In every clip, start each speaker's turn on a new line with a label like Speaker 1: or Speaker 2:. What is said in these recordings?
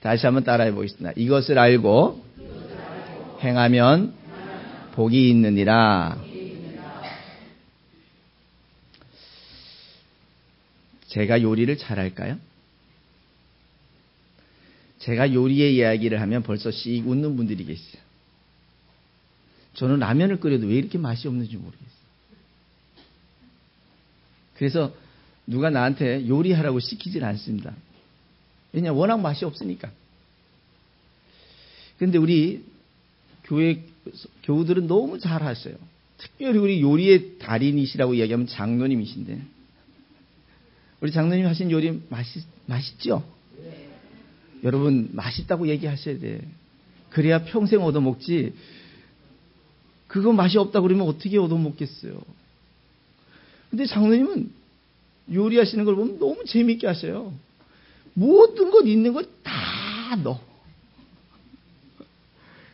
Speaker 1: 다시 한번 따라해 보겠습니다. 이것을 알고 행하면 복이 있느니라. 제가 요리를 잘할까요? 제가 요리의 이야기를 하면 벌써 씩 웃는 분들이 계세요. 저는 라면을 끓여도 왜 이렇게 맛이 없는지 모르겠어요. 그래서 누가 나한테 요리하라고 시키질 않습니다. 왜냐하면 워낙 맛이 없으니까. 그런데 우리 교회 교우들은 너무 잘하셔요. 특별히 우리 요리의 달인이시라고 이야기하면 장로님이신데, 우리 장로님 하신 요리 맛있죠? 여러분 맛있다고 얘기하셔야 돼. 그래야 평생 얻어먹지. 그거 맛이 없다고 그러면 어떻게 얻어먹겠어요? 근데 장로님은 요리하시는 걸 보면 너무 재밌게 하셔요. 모든 것 있는 것 다 넣어.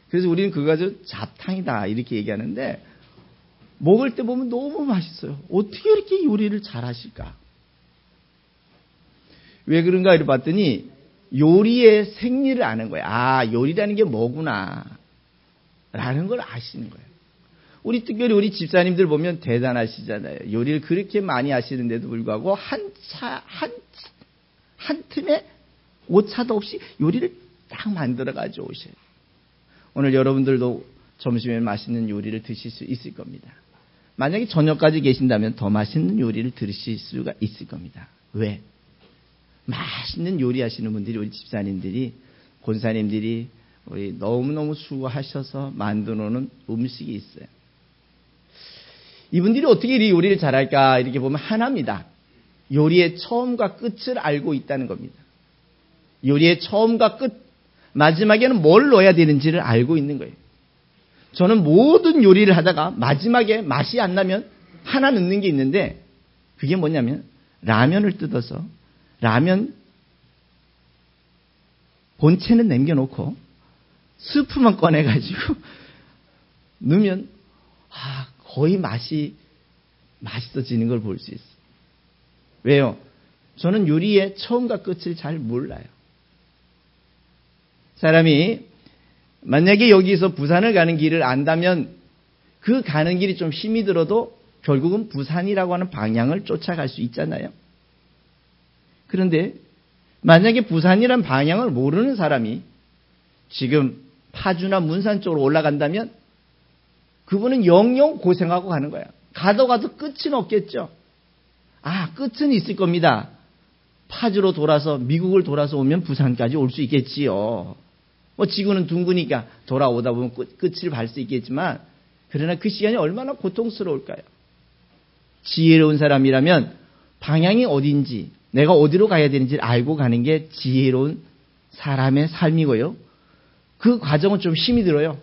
Speaker 1: 그래서 우리는 그거 가지고 잡탕이다 이렇게 얘기하는데, 먹을 때 보면 너무 맛있어요. 어떻게 이렇게 요리를 잘하실까? 왜 그런가 이렇게 봤더니 요리의 생리를 아는 거예요. 아, 요리라는 게 뭐구나 라는 걸 아시는 거예요. 우리 특별히 우리 집사님들 보면 대단하시잖아요. 요리를 그렇게 많이 하시는데도 불구하고 한 틈에 오차도 없이 요리를 딱 만들어 가지고 오셔요. 오늘 여러분들도 점심에 맛있는 요리를 드실 수 있을 겁니다. 만약에 저녁까지 계신다면 더 맛있는 요리를 드실 수가 있을 겁니다. 왜? 맛있는 요리 하시는 분들이, 우리 집사님들이, 권사님들이 우리 너무너무 수고하셔서 만들어 놓은 음식이 있어요. 이분들이 어떻게 이 요리를 잘할까 이렇게 보면 하나입니다. 요리의 처음과 끝을 알고 있다는 겁니다. 요리의 처음과 끝, 마지막에는 뭘 넣어야 되는지를 알고 있는 거예요. 저는 모든 요리를 하다가 마지막에 맛이 안 나면 하나 넣는 게 있는데, 그게 뭐냐면 라면을 뜯어서 라면 본체는 남겨놓고 스프만 꺼내가지고 넣으면 거의 맛이 맛있어지는 걸 볼 수 있어요. 왜요? 저는 요리의 처음과 끝을 잘 몰라요. 사람이 만약에 여기서 부산을 가는 길을 안다면 그 가는 길이 좀 힘이 들어도 결국은 부산이라고 하는 방향을 쫓아갈 수 있잖아요. 그런데 만약에 부산이란 방향을 모르는 사람이 지금 파주나 문산 쪽으로 올라간다면 그분은 영영 고생하고 가는 거야. 가도 끝은 없겠죠. 끝은 있을 겁니다. 파주로 돌아서 미국을 돌아서 오면 부산까지 올 수 있겠지요. 지구는 둥그니까 돌아오다 보면 끝을 발 수 있겠지만, 그러나 그 시간이 얼마나 고통스러울까요? 지혜로운 사람이라면 방향이 어딘지, 내가 어디로 가야 되는지를 알고 가는 게 지혜로운 사람의 삶이고요. 그 과정은 좀 힘이 들어요.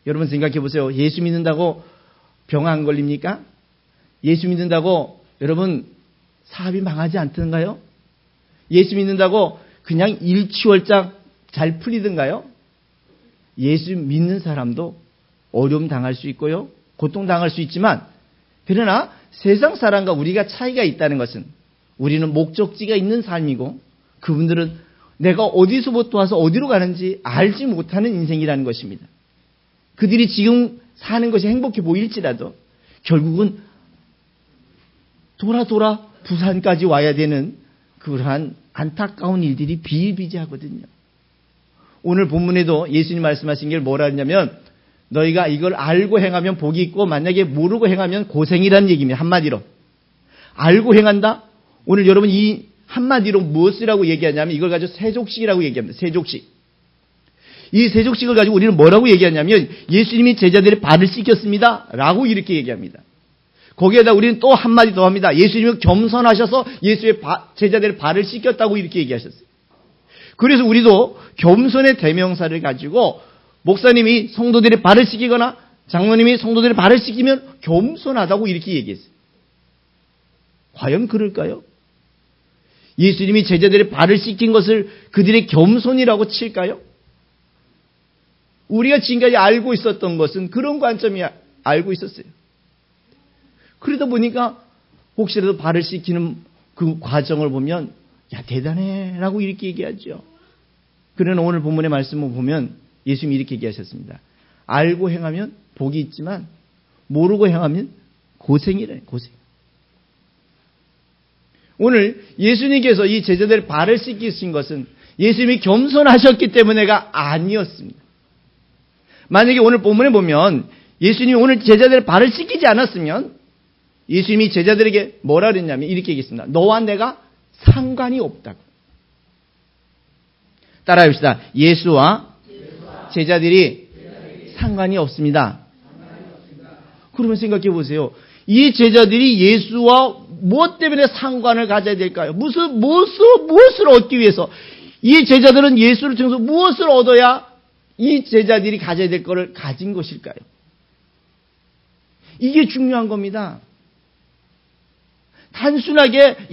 Speaker 1: 여러분 생각해 보세요. 예수 믿는다고 병 안 걸립니까? 예수 믿는다고 여러분 사업이 망하지 않던가요? 예수 믿는다고 그냥 일취월장 잘 풀리던가요? 예수 믿는 사람도 어려움 당할 수 있고요, 고통 당할 수 있지만, 그러나 세상 사람과 우리가 차이가 있다는 것은 우리는 목적지가 있는 삶이고, 그분들은 내가 어디서부터 와서 어디로 가는지 알지 못하는 인생이라는 것입니다. 그들이 지금 사는 것이 행복해 보일지라도 결국은 돌아 부산까지 와야 되는 그러한 안타까운 일들이 비일비재하거든요. 오늘 본문에도 예수님 말씀하신 게 뭐라 했냐면, 너희가 이걸 알고 행하면 복이 있고 만약에 모르고 행하면 고생이라는 얘기입니다. 한마디로. 알고 행한다? 오늘 여러분 이 한마디로 무엇이라고 얘기하냐면 이걸 가지고 세족식이라고 얘기합니다. 세족식. 이 세족식을 가지고 우리는 뭐라고 얘기하냐면 예수님이 제자들의 발을 씻겼습니다 라고 이렇게 얘기합니다. 거기에다 우리는 또 한마디 더 합니다. 예수님이 겸손하셔서 예수의 제자들의 발을 씻겼다고 이렇게 얘기하셨어요. 그래서 우리도 겸손의 대명사를 가지고 목사님이 성도들의 발을 씻기거나 장로님이 성도들의 발을 씻기면 겸손하다고 이렇게 얘기했어요. 과연 그럴까요? 예수님이 제자들의 발을 씻긴 것을 그들의 겸손이라고 칠까요? 우리가 지금까지 알고 있었던 것은 그런 관점이 알고 있었어요. 그러다 보니까 혹시라도 발을 씻기는 그 과정을 보면 야 대단해 라고 이렇게 얘기하죠. 그러나 오늘 본문의 말씀을 보면 예수님이 이렇게 얘기하셨습니다. 알고 행하면 복이 있지만 모르고 행하면 고생이래, 고생. 오늘 예수님께서 이 제자들의 발을 씻기신 것은 예수님이 겸손하셨기 때문에가 아니었습니다. 만약에 오늘 본문에 보면 예수님이 오늘 제자들의 발을 씻기지 않았으면 예수님이 제자들에게 뭐라 그랬냐면 이렇게 얘기했습니다. 너와 내가 상관이 없다고. 따라합시다. 예수와 제자들이 상관이 없습니다. 그러면 생각해 보세요. 이 제자들이 예수와 무엇 때문에 상관을 가져야 될까요? 무엇을 얻기 위해서? 이 제자들은 예수를 통해서 무엇을 얻어야 이 제자들이 가져야 될 것을 가진 것일까요? 이게 중요한 겁니다. 단순하게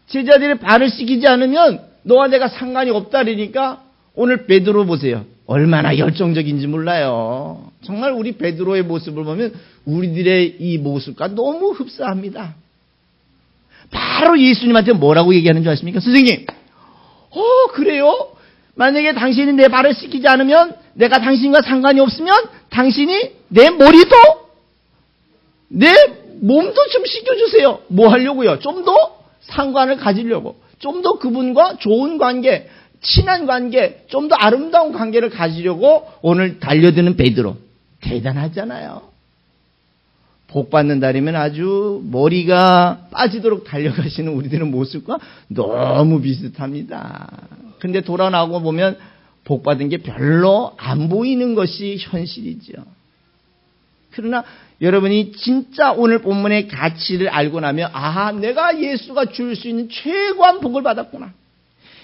Speaker 1: 제자들의 발을 씻기지 않으면 너와 내가 상관이 없다 그러니까 오늘 베드로 보세요. 얼마나 열정적인지 몰라요. 정말 우리 베드로의 모습을 보면 우리들의 이 모습과 너무 흡사합니다. 바로 예수님한테 뭐라고 얘기하는 줄 아십니까? 선생님, 그래요? 만약에 당신이 내 발을 씻기지 않으면 내가 당신과 상관이 없으면 당신이 내 머리도 내 몸도 좀 씻겨주세요. 뭐 하려고요? 좀 더 상관을 가지려고. 좀 더 그분과 좋은 관계, 친한 관계, 좀 더 아름다운 관계를 가지려고 오늘 달려드는 베드로. 대단하잖아요. 복 받는 날이면 아주 머리가 빠지도록 달려가시는 우리들의 모습과 너무 비슷합니다. 근데 돌아 나오고 보면 복 받은 게 별로 안 보이는 것이 현실이죠. 그러나 여러분이 진짜 오늘 본문의 가치를 알고 나면 내가 예수가 줄 수 있는 최고한 복을 받았구나.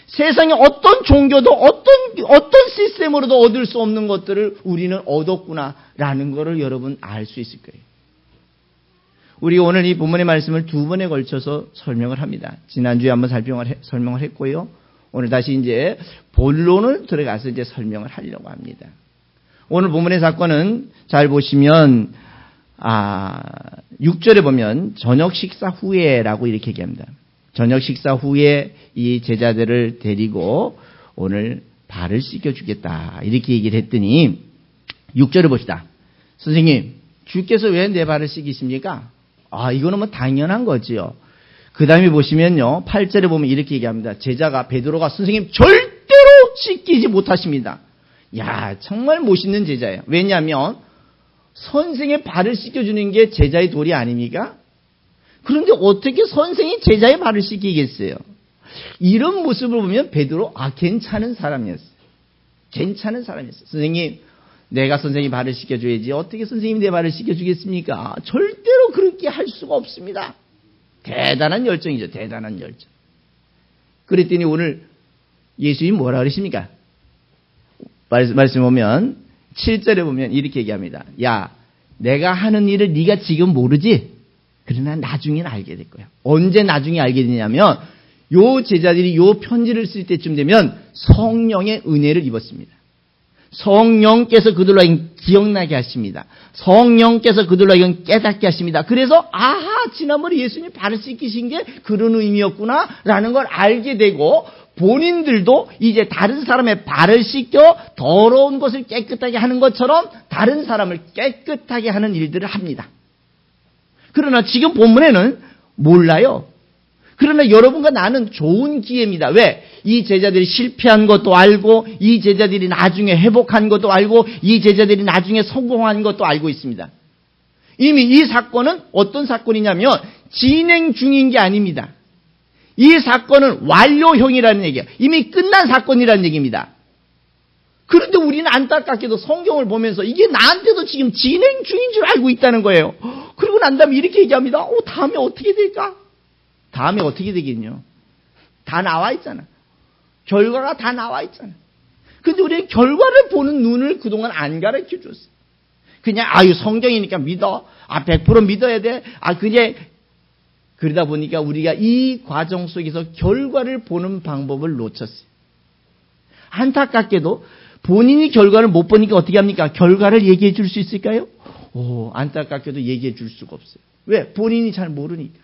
Speaker 1: 세상에 어떤 종교도 어떤 시스템으로도 얻을 수 없는 것들을 우리는 얻었구나라는 것을 여러분 알 수 있을 거예요. 우리 오늘 이 본문의 말씀을 두 번에 걸쳐서 설명을 합니다. 지난주에 한번 설명을 했고요. 오늘 다시 이제 본론을 들어가서 이제 설명을 하려고 합니다. 오늘 본문의 사건은 잘 보시면 6절에 보면 저녁 식사 후에라고 이렇게 얘기합니다. 저녁 식사 후에 이 제자들을 데리고 오늘 발을 씻겨주겠다 이렇게 얘기를 했더니 6절을 봅시다. 선생님, 주께서 왜 내 발을 씻기십니까? 이거는 뭐 당연한 거지요. 그 다음에 보시면요. 8절에 보면 이렇게 얘기합니다. 베드로가 선생님 절대로 씻기지 못하십니다. 정말 멋있는 제자예요. 왜냐하면 선생의 발을 씻겨주는 게 제자의 도리 아닙니까? 그런데 어떻게 선생이 제자의 발을 씻기겠어요? 이런 모습을 보면 베드로 괜찮은 사람이었어요. 괜찮은 사람이었어요. 선생님, 내가 선생님 발을 씻겨줘야지 어떻게 선생님이 내 발을 씻겨주겠습니까? 절대로 그렇게 할 수가 없습니다. 대단한 열정이죠. 대단한 열정. 그랬더니 오늘 예수님이 뭐라 그러십니까? 말씀 보면 7절에 보면 이렇게 얘기합니다. 내가 하는 일을 네가 지금 모르지? 그러나 나중에는 알게 될 거야. 언제 나중에 알게 되냐면 요 제자들이 요 편지를 쓸 때쯤 되면 성령의 은혜를 입었습니다. 성령께서 그들로 하여금 기억나게 하십니다. 성령께서 그들로 하여금 깨닫게 하십니다. 그래서 지난번에 예수님이 발을 씻기신 게 그런 의미였구나 라는 걸 알게 되고 본인들도 이제 다른 사람의 발을 씻겨 더러운 것을 깨끗하게 하는 것처럼 다른 사람을 깨끗하게 하는 일들을 합니다. 그러나 지금 본문에는 몰라요. 그러나 여러분과 나는 좋은 기회입니다. 왜? 이 제자들이 실패한 것도 알고 이 제자들이 나중에 회복한 것도 알고 이 제자들이 나중에 성공한 것도 알고 있습니다. 이미 이 사건은 어떤 사건이냐면 진행 중인 게 아닙니다. 이 사건은 완료형이라는 얘기예요. 이미 끝난 사건이라는 얘기입니다. 그런데 우리는 안타깝게도 성경을 보면서 이게 나한테도 지금 진행 중인 줄 알고 있다는 거예요. 그리고 난 다음에 이렇게 얘기합니다. 다음에 어떻게 될까? 다음에 어떻게 되겠냐? 다 나와 있잖아. 결과가 다 나와 있잖아. 근데 우리는 결과를 보는 눈을 그동안 안 가르쳐 줬어. 그냥 성경이니까 믿어. 100% 믿어야 돼. 그러다 보니까 우리가 이 과정 속에서 결과를 보는 방법을 놓쳤어요. 안타깝게도 본인이 결과를 못 보니까 어떻게 합니까? 결과를 얘기해 줄 수 있을까요? 안타깝게도 얘기해 줄 수가 없어요. 왜? 본인이 잘 모르니까.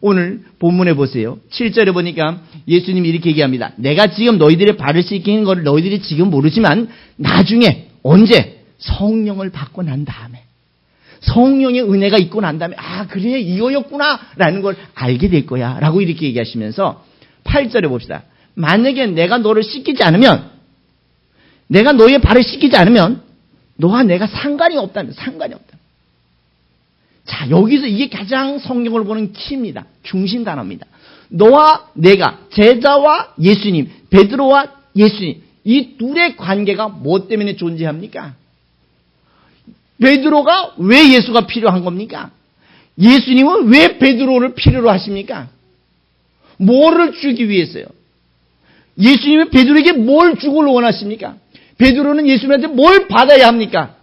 Speaker 1: 오늘 본문에 보세요. 7절에 보니까 예수님이 이렇게 얘기합니다. 내가 지금 너희들의 발을 씻기는 것을 너희들이 지금 모르지만 나중에 언제 성령을 받고 난 다음에 성령의 은혜가 있고 난 다음에 아 그래 이거였구나 라는 걸 알게 될 거야 라고 이렇게 얘기하시면서 8절에 봅시다. 만약에 내가 너를 씻기지 않으면 내가 너의 발을 씻기지 않으면 너와 내가 상관이 없다는 상관이 없다. 자 여기서 이게 가장 성경을 보는 키입니다. 중심 단어입니다. 너와 내가 제자와 예수님 베드로와 예수님 이 둘의 관계가 뭐 때문에 존재합니까? 베드로가 왜 예수가 필요한 겁니까? 예수님은 왜 베드로를 필요로 하십니까? 뭐를 주기 위해서요? 예수님은 베드로에게 뭘 주길 원하십니까? 베드로는 예수님한테 뭘 받아야 합니까?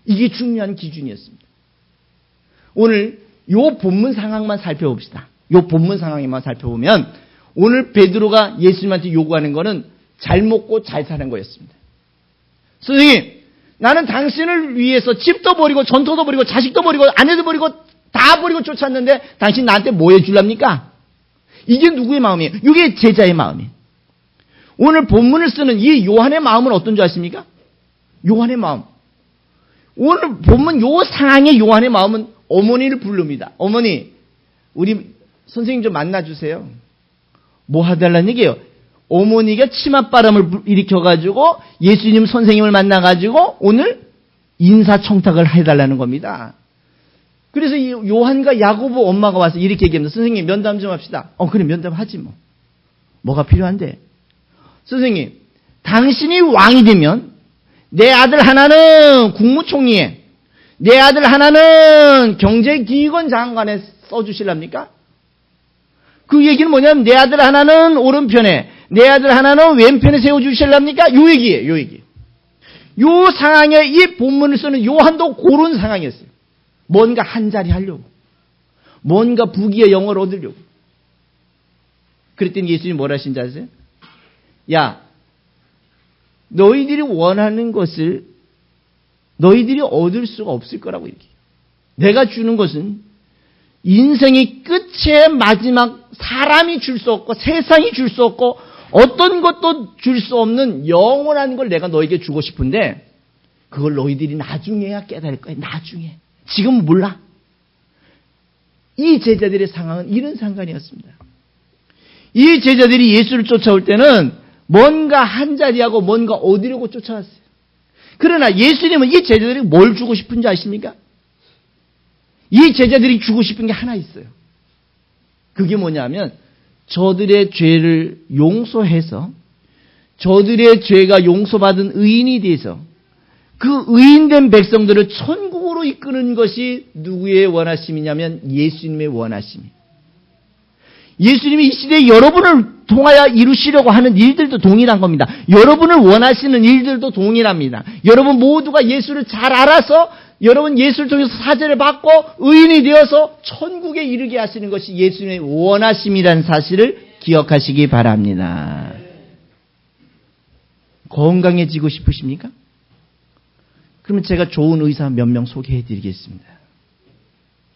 Speaker 1: 이게 중요한 기준이었습니다. 오늘 요 본문 상황만 살펴봅시다. 요 본문 상황에만 살펴보면 오늘 베드로가 예수님한테 요구하는 거는 잘 먹고 잘 사는 거였습니다. 선생님, 나는 당신을 위해서 집도 버리고 전토도 버리고 자식도 버리고 아내도 버리고 다 버리고 쫓았는데 당신 나한테 뭐 해줄랍니까? 이게 누구의 마음이에요? 이게 제자의 마음이에요. 오늘 본문을 쓰는 이 요한의 마음은 어떤 줄 아십니까? 요한의 마음. 오늘 본문 요 상황의 요한의 마음은 어머니를 부릅니다. 어머니, 우리 선생님 좀 만나주세요. 뭐 하달라는 얘기예요? 어머니가 치맛바람을 일으켜가지고 예수님 선생님을 만나가지고 오늘 인사청탁을 해달라는 겁니다. 그래서 이 요한과 야고보 엄마가 와서 이렇게 얘기합니다. 선생님 면담 좀 합시다. 그래 면담하지 뭐. 뭐가 필요한데? 선생님, 당신이 왕이 되면 내 아들 하나는 국무총리에 내 아들 하나는 경제기획원 장관에 써주실랍니까? 그 얘기는 뭐냐면 내 아들 하나는 오른편에 내 아들 하나는 왼편에 세워주실랍니까? 요 얘기예요. 요 얘기. 요 상황에 이 본문을 쓰는 요한도 그런 상황이었어요. 뭔가 한 자리 하려고. 뭔가 부귀의 영을 얻으려고. 그랬더니 예수님이 뭐라 하신지 아세요? 야, 너희들이 원하는 것을 너희들이 얻을 수가 없을 거라고 이렇게. 내가 주는 것은 인생의 끝의 마지막 사람이 줄 수 없고 세상이 줄 수 없고 어떤 것도 줄 수 없는 영원한 걸 내가 너에게 주고 싶은데 그걸 너희들이 나중에야 깨달을 거야. 나중에. 지금 몰라. 이 제자들의 상황은 이런 상황이었습니다. 이 제자들이 예수를 쫓아올 때는 뭔가 한 자리하고 뭔가 얻으려고 쫓아왔어요. 그러나 예수님은 이 제자들이 뭘 주고 싶은지 아십니까? 이 제자들이 주고 싶은 게 하나 있어요. 그게 뭐냐면 저들의 죄를 용서해서 저들의 죄가 용서받은 의인이 돼서 그 의인된 백성들을 천국으로 이끄는 것이 누구의 원하심이냐면 예수님의 원하심이에요. 예수님이 이 시대에 여러분을 통하여 이루시려고 하는 일들도 동일한 겁니다. 여러분을 원하시는 일들도 동일합니다. 여러분 모두가 예수를 잘 알아서 여러분 예수를 통해서 사죄를 받고 의인이 되어서 천국에 이르게 하시는 것이 예수님의 원하심이라는 사실을 기억하시기 바랍니다. 건강해지고 싶으십니까? 그러면 제가 좋은 의사 몇 명 소개해 드리겠습니다.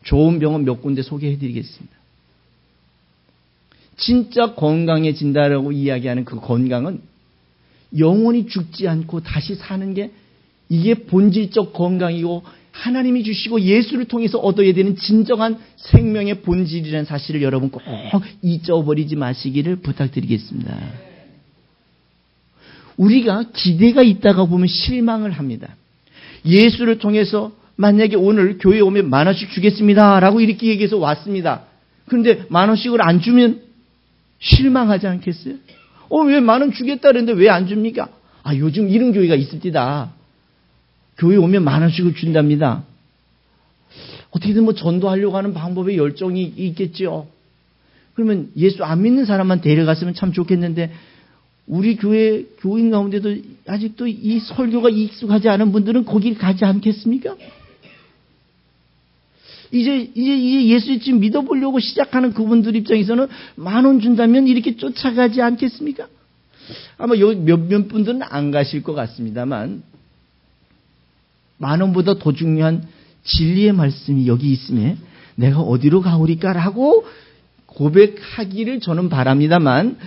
Speaker 1: 좋은 병원 몇 군데 소개해 드리겠습니다. 진짜 건강해진다라고 이야기하는 그 건강은 영원히 죽지 않고 다시 사는 게 이게 본질적 건강이고 하나님이 주시고 예수를 통해서 얻어야 되는 진정한 생명의 본질이라는 사실을 여러분 꼭 잊어버리지 마시기를 부탁드리겠습니다. 우리가 기대가 있다가 보면 실망을 합니다. 예수를 통해서 만약에 오늘 교회에 오면 10,000원씩 주겠습니다 라고 이렇게 얘기해서 왔습니다. 그런데 10,000원씩을 안 주면 실망하지 않겠어요? 왜 10,000원 주겠다 그랬는데 왜 안 줍니까? 요즘 이런 교회가 있습니다. 교회 오면 10,000원씩을 준답니다. 어떻게든 전도하려고 하는 방법에 열정이 있겠죠. 그러면 예수 안 믿는 사람만 데려갔으면 참 좋겠는데 우리 교회 교인 가운데도 아직도 이 설교가 익숙하지 않은 분들은 거길 가지 않겠습니까? 이제 예수 지금 믿어보려고 시작하는 그분들 입장에서는 10,000원 준다면 이렇게 쫓아가지 않겠습니까? 아마 여기 몇몇 분들은 안 가실 것 같습니다만 10,000원보다 더 중요한 진리의 말씀이 여기 있음에 내가 어디로 가오리까라고 고백하기를 저는 바랍니다만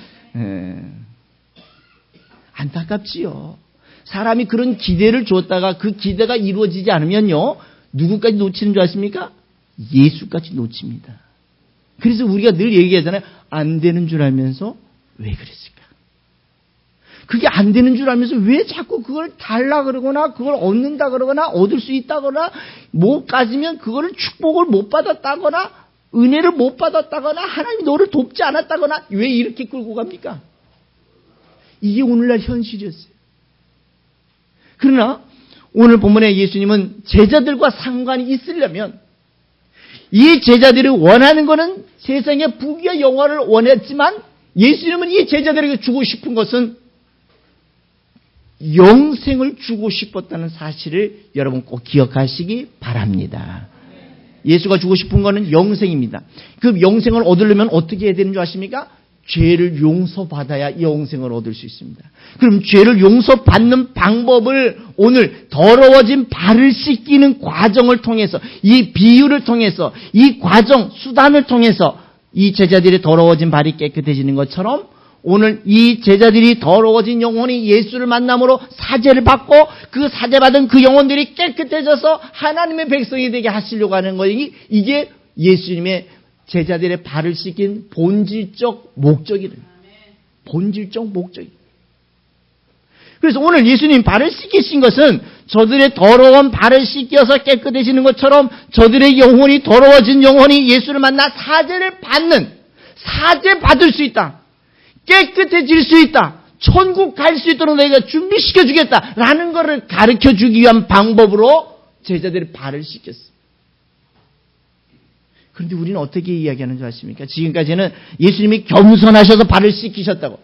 Speaker 1: 안타깝지요. 사람이 그런 기대를 줬다가 그 기대가 이루어지지 않으면요, 누구까지 놓치는 줄 아십니까? 예수까지 놓칩니다. 그래서 우리가 늘 얘기하잖아요. 안 되는 줄 알면서 왜 그랬을까? 그게 안 되는 줄 알면서 왜 자꾸 그걸 달라 그러거나 그걸 얻는다 그러거나 얻을 수 있다거나 못 가지면 그거를 축복을 못 받았다거나 은혜를 못 받았다거나 하나님이 너를 돕지 않았다거나 왜 이렇게 끌고 갑니까? 이게 오늘날 현실이었어요. 그러나 오늘 본문에 예수님은 제자들과 상관이 있으려면 이 제자들이 원하는 것은 세상의 부귀와 영화를 원했지만 예수님은 이 제자들에게 주고 싶은 것은 영생을 주고 싶었다는 사실을 여러분 꼭 기억하시기 바랍니다. 예수가 주고 싶은 것은 영생입니다. 그 영생을 얻으려면 어떻게 해야 되는 줄 아십니까? 죄를 용서받아야 영생을 얻을 수 있습니다. 그럼 죄를 용서받는 방법을 오늘 더러워진 발을 씻기는 과정을 통해서 이 비유를 통해서 이 과정 수단을 통해서 이 제자들의 더러워진 발이 깨끗해지는 것처럼 오늘 이 제자들이 더러워진 영혼이 예수를 만남으로 사죄를 받고 그 사죄받은 그 영혼들이 깨끗해져서 하나님의 백성이 되게 하시려고 하는 것이 이게 예수님의 제자들의 발을 씻긴 본질적 목적이래요. 본질적 목적이. 그래서 오늘 예수님 발을 씻기신 것은 저들의 더러운 발을 씻겨서 깨끗해지는 것처럼 저들의 영혼이 더러워진 영혼이 예수를 만나 사죄를 받는, 사죄받을 수 있다. 깨끗해질 수 있다. 천국 갈 수 있도록 내가 준비시켜 주겠다라는 것을 가르쳐 주기 위한 방법으로 제자들의 발을 씻겼어요. 그런데 우리는 어떻게 이야기하는 줄 아십니까? 지금까지는 예수님이 겸손하셔서 발을 씻기셨다고.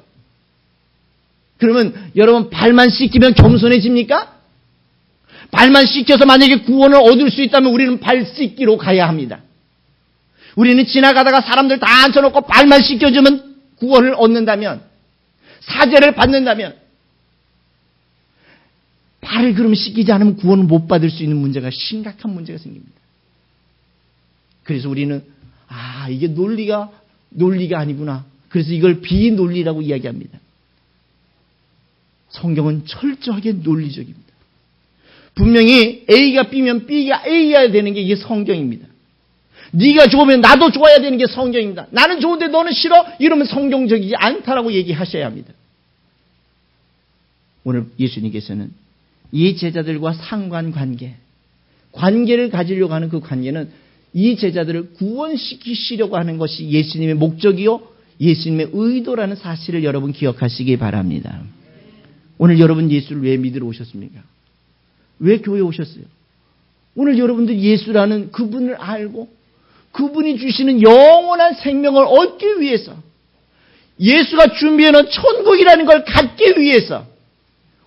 Speaker 1: 그러면 여러분 발만 씻기면 겸손해집니까? 발만 씻겨서 만약에 구원을 얻을 수 있다면 우리는 발 씻기로 가야 합니다. 우리는 지나가다가 사람들 다 앉혀놓고 발만 씻겨주면 구원을 얻는다면, 사죄를 받는다면, 발을 그럼 씻기지 않으면 구원을 못 받을 수 있는 문제가 심각한 문제가 생깁니다. 그래서 우리는 이게 논리가 아니구나. 그래서 이걸 비논리라고 이야기합니다. 성경은 철저하게 논리적입니다. 분명히 A가 B면 B가 A여야 되는 게 이게 성경입니다. 네가 좋으면 나도 좋아야 되는 게 성경입니다. 나는 좋은데 너는 싫어? 이러면 성경적이지 않다라고 얘기하셔야 합니다. 오늘 예수님께서는 이 제자들과 관계를 가지려고 하는 그 관계는 이 제자들을 구원시키시려고 하는 것이 예수님의 목적이요 예수님의 의도라는 사실을 여러분 기억하시기 바랍니다. 오늘 여러분 예수를 왜 믿으러 오셨습니까? 왜 교회에 오셨어요? 오늘 여러분들 예수라는 그분을 알고 그분이 주시는 영원한 생명을 얻기 위해서, 예수가 준비해놓은 천국이라는 걸 갖기 위해서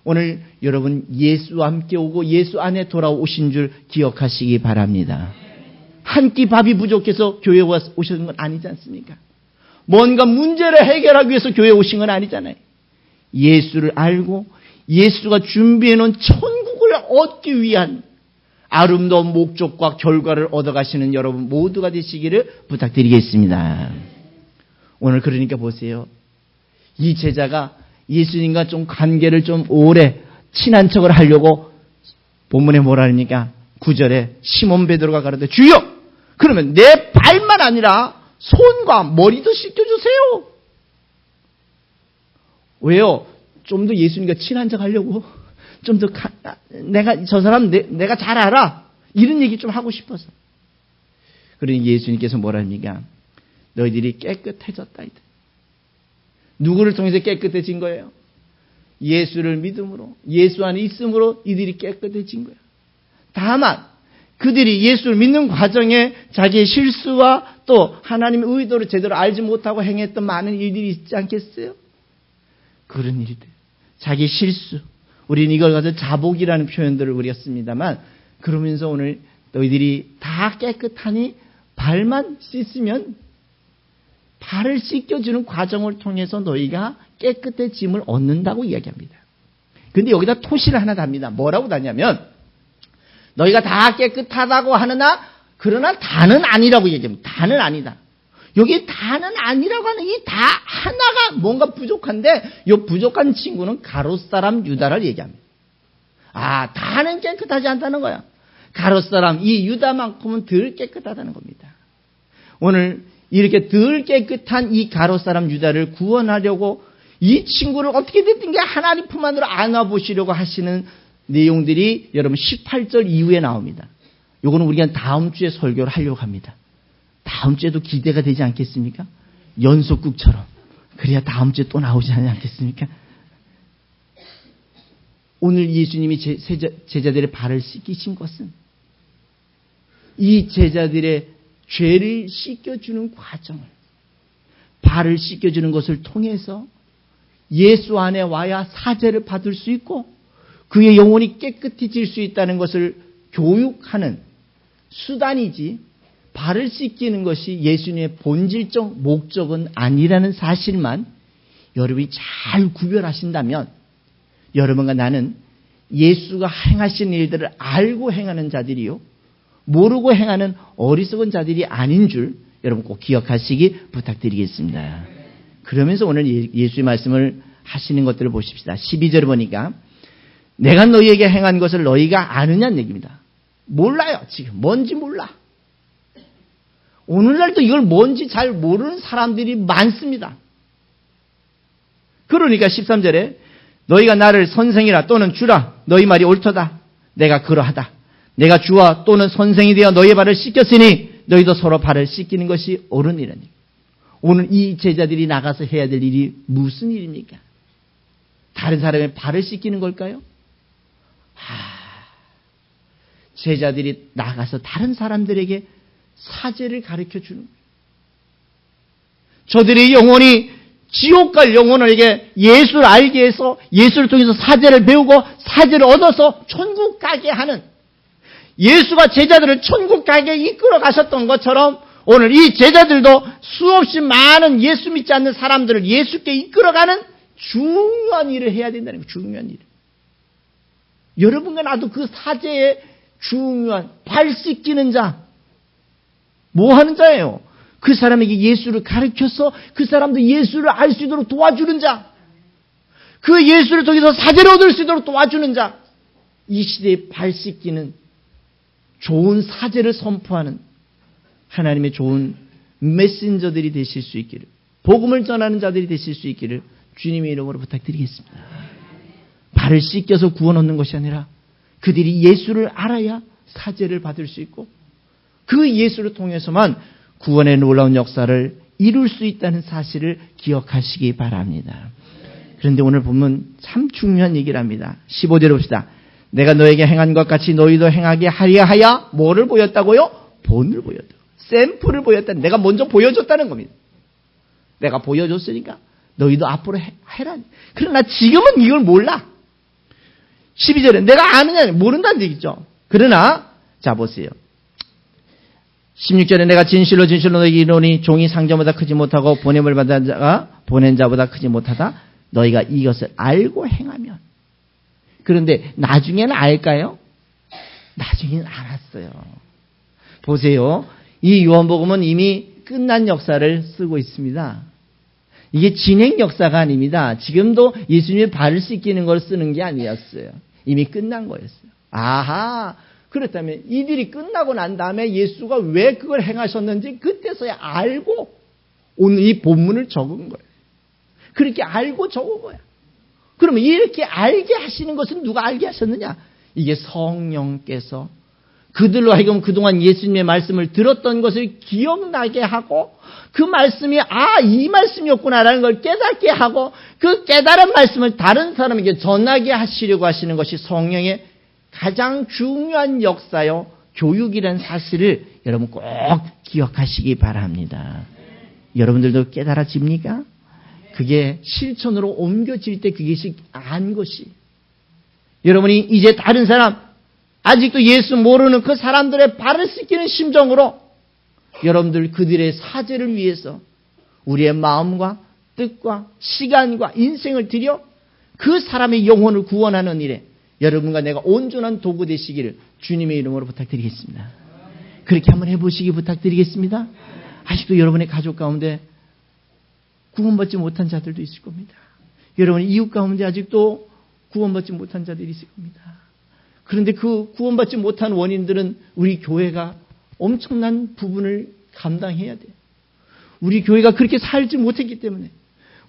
Speaker 1: 오늘 여러분 예수와 함께 오고 예수 안에 돌아오신 줄 기억하시기 바랍니다. 한 끼 밥이 부족해서 교회에 오신 건 아니지 않습니까? 뭔가 문제를 해결하기 위해서 교회에 오신 건 아니잖아요. 예수를 알고 예수가 준비해놓은 천국을 얻기 위한 아름다운 목적과 결과를 얻어가시는 여러분 모두가 되시기를 부탁드리겠습니다. 오늘 그러니까 보세요. 이 제자가 예수님과 좀 관계를 좀 오래 친한 척을 하려고 본문에 뭐라 합니까? 9절에 시몬 베드로가 가로되 주여! 그러면 내 발만 아니라 손과 머리도 씻겨주세요. 왜요? 좀 더 예수님과 친한 척 하려고? 좀 더 내가 저 사람 내가 잘 알아. 이런 얘기 좀 하고 싶어서. 그러니 예수님께서 뭐라 합니까? 너희들이 깨끗해졌다. 누구를 통해서 깨끗해진 거예요? 예수를 믿음으로, 예수 안에 있음으로 이들이 깨끗해진 거예요. 다만 그들이 예수를 믿는 과정에 자기의 실수와 또 하나님의 의도를 제대로 알지 못하고 행했던 많은 일들이 있지 않겠어요? 그런 일들. 자기 실수. 우리는 이걸 가지고 자복이라는 표현들을 우리가 씁니다만, 그러면서 오늘 너희들이 다 깨끗하니 발만 씻으면 발을 씻겨주는 과정을 통해서 너희가 깨끗해짐을 얻는다고 이야기합니다. 그런데 여기다 토시를 하나 답니다. 뭐라고 다냐면 너희가 다 깨끗하다고 하느나 그러나 다는 아니라고 얘기합니다. 다는 아니다. 여기 다는 아니라고 하는 이 다 하나가 뭔가 부족한데 이 부족한 친구는 가롯사람 유다를 얘기합니다. 아, 다는 깨끗하지 않다는 거야. 가롯사람 이 유다만큼은 덜 깨끗하다는 겁니다. 오늘 이렇게 덜 깨끗한 이 가롯사람 유다를 구원하려고 이 친구를 어떻게 됐든 게 하나님 품 안으로 안아보시려고 하시는 내용들이 여러분 18절 이후에 나옵니다. 요거는 우리가 다음 주에 설교를 하려고 합니다. 다음 주에도 기대가 되지 않겠습니까? 연속극처럼. 그래야 다음 주에 또 나오지 않겠습니까? 오늘 예수님이 제자들의 발을 씻기신 것은 이 제자들의 죄를 씻겨주는 과정을, 발을 씻겨주는 것을 통해서 예수 안에 와야 사죄를 받을 수 있고 그의 영혼이 깨끗해질 수 있다는 것을 교육하는 수단이지, 발을 씻기는 것이 예수님의 본질적 목적은 아니라는 사실만 여러분이 잘 구별하신다면 여러분과 나는 예수가 행하신 일들을 알고 행하는 자들이요, 모르고 행하는 어리석은 자들이 아닌 줄 여러분 꼭 기억하시기 부탁드리겠습니다. 그러면서 오늘 예수의 말씀을 하시는 것들을 보십시다. 12절 보니까 내가 너희에게 행한 것을 너희가 아느냐는 얘기입니다. 몰라요. 지금 뭔지 몰라. 오늘날도 이걸 뭔지 잘 모르는 사람들이 많습니다. 그러니까 13절에 너희가 나를 선생이라 또는 주라 너희 말이 옳도다. 내가 그러하다. 내가 주와 또는 선생이 되어 너희 발을 씻겼으니 너희도 서로 발을 씻기는 것이 옳으니라니. 오늘 이 제자들이 나가서 해야 될 일이 무슨 일입니까? 다른 사람의 발을 씻기는 걸까요? 제자들이 나가서 다른 사람들에게 사죄를 가르쳐 주는 거예요. 저들의 영혼이 지옥 갈 영혼에게 예수를 알게 해서 예수를 통해서 사죄를 배우고 사죄를 얻어서 천국 가게 하는, 예수가 제자들을 천국 가게 이끌어 가셨던 것처럼 오늘 이 제자들도 수없이 많은 예수 믿지 않는 사람들을 예수께 이끌어가는 중요한 일을 해야 된다는 거예요. 중요한 일. 여러분과 나도 그 사죄의 중요한 발 씻기는 자, 뭐 하는 자예요? 그 사람에게 예수를 가르쳐서 그 사람도 예수를 알 수 있도록 도와주는 자, 그 예수를 통해서 사죄를 얻을 수 있도록 도와주는 자, 이 시대에 발 씻기는 좋은 사죄를 선포하는 하나님의 좋은 메신저들이 되실 수 있기를, 복음을 전하는 자들이 되실 수 있기를 주님의 이름으로 부탁드리겠습니다. 발을 씻겨서 구원 얻는 것이 아니라 그들이 예수를 알아야 사죄를 받을 수 있고 그 예수를 통해서만 구원의 놀라운 역사를 이룰 수 있다는 사실을 기억하시기 바랍니다. 그런데 오늘 보면 참 중요한 얘기를 합니다. 15절에 봅시다. 내가 너에게 행한 것 같이 너희도 행하게 하려 하여 뭐를 보였다고요? 본을 보였다. 샘플을 보였다. 내가 먼저 보여줬다는 겁니다. 내가 보여줬으니까 너희도 앞으로 해라. 그러나 지금은 이걸 몰라. 12절에 내가 아느냐, 모른다는 얘기죠. 그러나 자 보세요. 16절에 내가 진실로 너희에게 이르노니 종이 상전보다 크지 못하고 보냄을 받은 자가 보낸 자보다 크지 못하다. 너희가 이것을 알고 행하면. 그런데 나중에는 알까요? 나중에는 알았어요. 보세요. 이 요한복음은 이미 끝난 역사를 쓰고 있습니다. 이게 진행 역사가 아닙니다. 지금도 예수님의 발을 씻기는 걸 쓰는 게 아니었어요. 이미 끝난 거였어요. 아하, 그렇다면 이들이 끝나고 난 다음에 예수가 왜 그걸 행하셨는지 그때서야 알고 오늘 이 본문을 적은 거예요. 그렇게 알고 적은 거야. 그러면 이렇게 알게 하시는 것은 누가 알게 하셨느냐? 이게 성령께서 그들로 하여금 그동안 예수님의 말씀을 들었던 것을 기억나게 하고 그 말씀이 이 말씀이었구나라는 걸 깨닫게 하고 그 깨달은 말씀을 다른 사람에게 전하게 하시려고 하시는 것이 성령의 가장 중요한 역사요 교육이라는 사실을 여러분 꼭 기억하시기 바랍니다. 여러분들도 깨달아집니까? 그게 실천으로 옮겨질 때 그것이 안 것이, 여러분이 이제 다른 사람 아직도 예수 모르는 그 사람들의 발을 씻기는 심정으로 여러분들 그들의 사죄를 위해서 우리의 마음과 뜻과 시간과 인생을 들여 그 사람의 영혼을 구원하는 일에 여러분과 내가 온전한 도구 되시기를 주님의 이름으로 부탁드리겠습니다. 그렇게 한번 해보시기 부탁드리겠습니다. 아직도 여러분의 가족 가운데 구원받지 못한 자들도 있을 겁니다. 여러분 이웃 가운데 아직도 구원받지 못한 자들이 있을 겁니다. 그런데 그 구원받지 못한 원인들은 우리 교회가 엄청난 부분을 감당해야 돼요. 우리 교회가 그렇게 살지 못했기 때문에,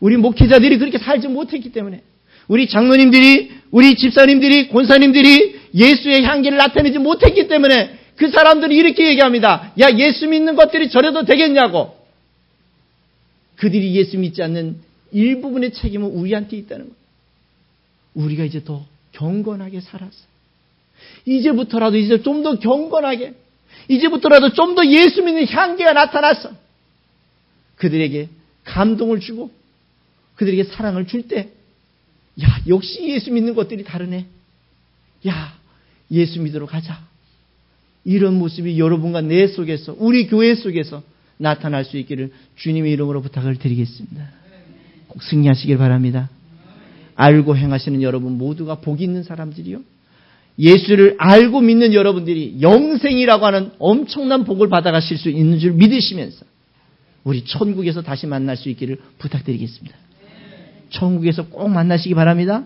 Speaker 1: 우리 목회자들이 그렇게 살지 못했기 때문에, 우리 장로님들이, 우리 집사님들이, 권사님들이 예수의 향기를 나타내지 못했기 때문에 그 사람들이 이렇게 얘기합니다. 야, 예수 믿는 것들이 저래도 되겠냐고. 그들이 예수 믿지 않는 일부분의 책임은 우리한테 있다는 거예요. 우리가 이제 더 경건하게 살았어요. 이제부터라도 이제 좀 더 경건하게, 이제부터라도 좀 더 예수 믿는 향기가 나타났어. 그들에게 감동을 주고 그들에게 사랑을 줄 때, 야, 역시 예수 믿는 것들이 다르네. 야, 예수 믿으러 가자. 이런 모습이 여러분과 내 속에서, 우리 교회 속에서 나타날 수 있기를 주님의 이름으로 부탁을 드리겠습니다. 꼭 승리하시길 바랍니다. 알고 행하시는 여러분 모두가 복이 있는 사람들이요. 예수를 알고 믿는 여러분들이 영생이라고 하는 엄청난 복을 받아가실 수 있는 줄 믿으시면서 우리 천국에서 다시 만날 수 있기를 부탁드리겠습니다. 천국에서 꼭 만나시기 바랍니다.